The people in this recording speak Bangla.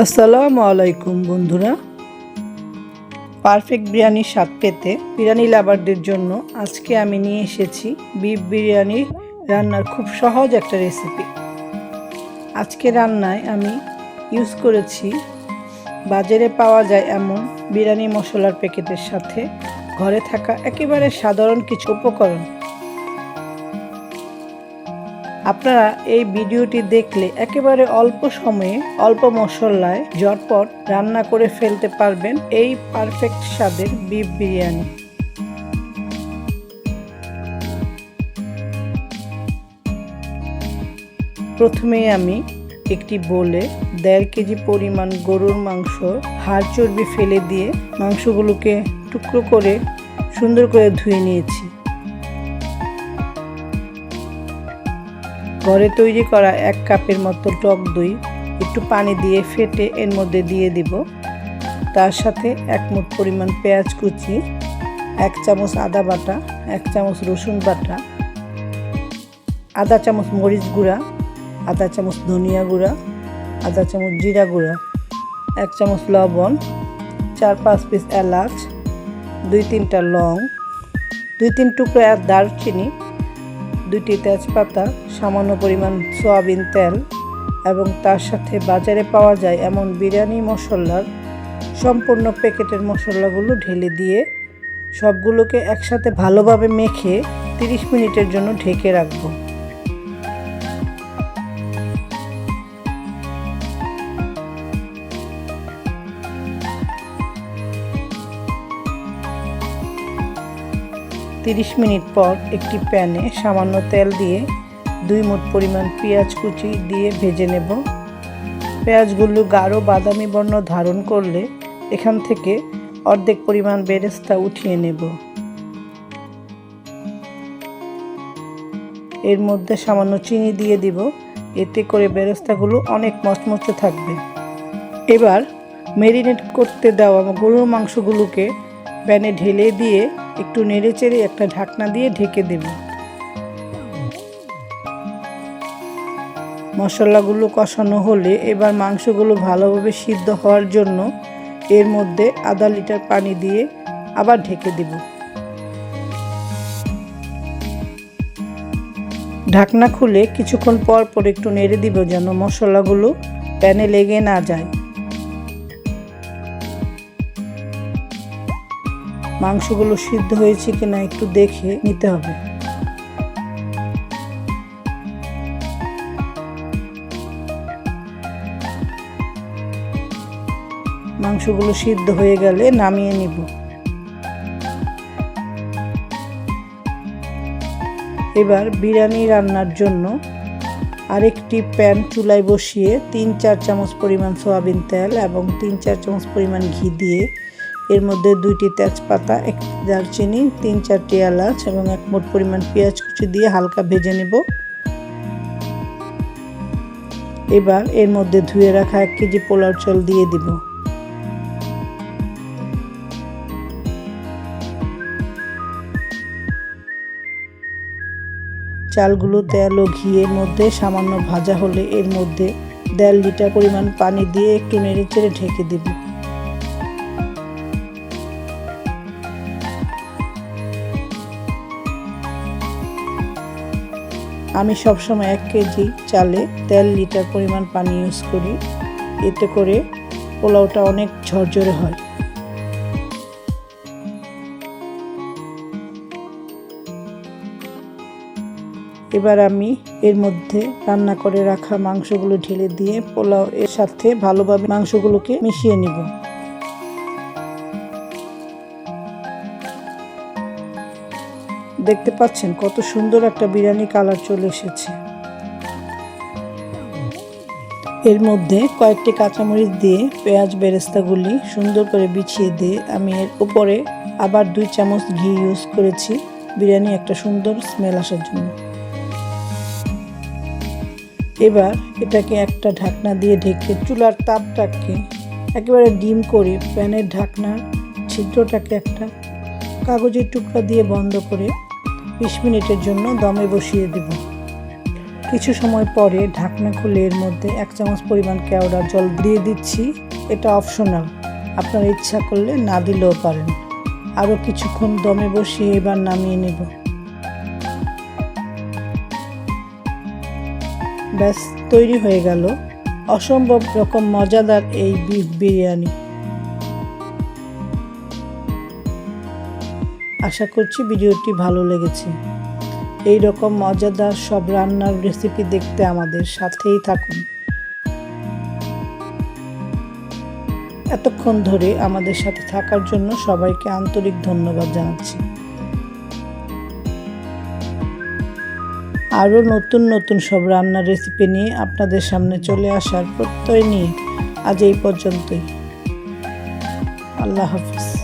আসসালামু আলাইকুম বন্ধুরা, পারফেক্ট বিরিয়ানির স্বাদ পেতে বিরিয়ানি লাভারদের জন্য আজকে আমি নিয়ে এসেছি বিফ বিরিয়ানি রান্নার খুব সহজ একটা রেসিপি। আজকে রান্নায় আমি ইউজ করেছি বাজারে পাওয়া যায় এমন বিরিয়ানি মশলার প্যাকেটের সাথে ঘরে থাকা একেবারে সাধারণ কিছু উপকরণ। আপনারা এই ভিডিওটি দেখলে একেবারে অল্প সময়ে অল্প মশলায় ঝটপট রান্না করে ফেলতে পারবেন এই পারফেক্ট স্বাদের বিফ বিরিয়ানি। প্রথমে আমি একটি বোলে 1.5 কেজি পরিমাণ গরুর মাংস হাড় চর্বি ফেলে দিয়ে মাংসগুলোকে টুকরো করে সুন্দর করে ধুয়ে নিয়েছি। ঘরে তৈরি করা 1 কাপের মতো টক দই একটু পানি দিয়ে ফেটে এর মধ্যে দিয়ে দিব। তার সাথে 1 মুঠ পরিমাণ পেঁয়াজ কুচি, 1 চামচ আদা বাটা, 1 চামচ রসুন বাটা, আধা চামচ মরিচ গুঁড়া, আধা চামচ ধনিয়া গুঁড়া, আধা চামচ জিরা গুঁড়া, 1 চামচ লবণ, 4-5 পিস এলাচ, 2-3টা লং, 2-3 টুকরা দারচিনি, 2টি তেজপাতা, সামান্য পরিমাণ সয়াবিন তেল এবং তার সাথে বাজারে পাওয়া যায় এমন বিরিয়ানি মশলার সম্পূর্ণ প্যাকেটের মশলাগুলো ঢেলে দিয়ে সবগুলোকে একসাথে ভালোভাবে মেখে 30 মিনিটের জন্য ঢেকে রাখবো। তিরিশ মিনিট পর একটি প্যানে সামান্য তেল দিয়ে 2 মুঠ পরিমাণ পেঁয়াজ কুচি দিয়ে ভেজে নেব। পেঁয়াজগুলো গাঢ় বাদামি বর্ণ ধারণ করলে এখান থেকে অর্ধেক পরিমাণ বেরেস্তা উঠিয়ে নেব। এর মধ্যে সামান্য চিনি দিয়ে দিব, এতে করে বেরেস্তাগুলো অনেক মচমচে থাকবে। এবার ম্যারিনেট করতে দেওয়া গরুর মাংসগুলোকে প্যানে ঢেলে দিয়ে একটু নেড়েচেড়ে একটা ঢাকনা দিয়ে ঢেকে দেব। মশলাগুলো কষানো হলে এবার মাংসগুলো ভালোভাবে সিদ্ধ হওয়ার জন্য এর মধ্যে আধা লিটার পানি দিয়ে আবার ঢেকে দেব। ঢাকনা খুলে কিছুক্ষণ পর পর একটু নেড়ে দিব যেন মশলাগুলো প্যানে লেগে না যায়। মাংসগুলো সিদ্ধ হয়েছে কিনা একটু দেখে নিতে হবে। মাংসগুলো সিদ্ধ হয়ে গেলে নামিয়ে নিব। এবার বিরিয়ানি রান্নার জন্য আরেকটি প্যান চুলায় বসিয়ে 3-4 চামচ পরিমাণ সয়াবিন তেল এবং 3-4 চামচ পরিমাণ ঘি দিয়ে এর মধ্যে 2টি তেজপাতা, 1 দারচিনি, 3-4টি এলাচ এবং 1 মুঠ পরিমাণ পেঁয়াজ কুচি দিয়ে হালকা ভেজে নেব। এবার এর মধ্যে ধুয়ে রাখা 1 কেজি পোলাও চাল দিয়ে দিব। চালগুলো তেল ও ঘিয়ের মধ্যে সামান্য ভাজা হলে এর মধ্যে 1.5 লিটার পরিমাণ পানি দিয়ে একটু নেড়েচেড়ে ঢেকে দিব। আমি সবসময় 1 কেজি চালে 1.5 লিটার পরিমাণ পানি ইউজ করি, এতে করে পোলাওটা অনেক ঝরঝরে হয়। এবার আমি এর মধ্যে রান্না করে রাখা মাংসগুলো ঢেলে দিয়ে পোলাও এর সাথে ভালোভাবে মাংসগুলোকে মিশিয়ে নিব। দেখতে পাচ্ছেন কত সুন্দর একটা বিরিয়ানি কালার চলে এসেছে। এর মধ্যে কয়েকটি কাঁচামরিচ দিয়ে পেঁয়াজ বেরেস্তাগুলি সুন্দর করে বিছিয়ে দিয়ে আমি এর উপরে আবার 2 চামচ ঘি ইউজ করেছি বিরিয়ানি একটা সুন্দর স্মেল আসার জন্য। এবার এটাকে একটা ঢাকনা দিয়ে ঢেকে চুলার তাপটাকে একেবারে ডিম করে প্যানের ঢাকনার ছিদ্রটাকে একটা কাগজের টুকরা দিয়ে বন্ধ করে 20 মিনিটের জন্য দমে বসিয়ে দেব। কিছু সময় পরে ঢাকনা খুলে এর মধ্যে 1 চামচ পরিমাণ কেওড়ার জল দিয়ে দিচ্ছি। এটা অপশনাল, আপনারা ইচ্ছা করলে না দিলেও পারেন। আরও কিছুক্ষণ দমে বসিয়ে এবার নামিয়ে নেব। ব্যাস তৈরি হয়ে গেল অসম্ভব রকম মজাদার এই বিফ বিরিয়ানি। আশা করছি ভিডিওটি ভালো লেগেছে। এই রকম মজাদার সব রান্নার রেসিপি দেখতে আমাদের সাথেই থাকুন। এতক্ষণ ধরে আমাদের সাথে থাকার জন্য সবাইকে আন্তরিক ধন্যবাদ জানাচ্ছি। আরও নতুন নতুন সব রান্নার রেসিপি নিয়ে আপনাদের সামনে চলে আসার প্রত্যয় নিয়ে আজ এই পর্যন্তই। আল্লাহ হাফিজ।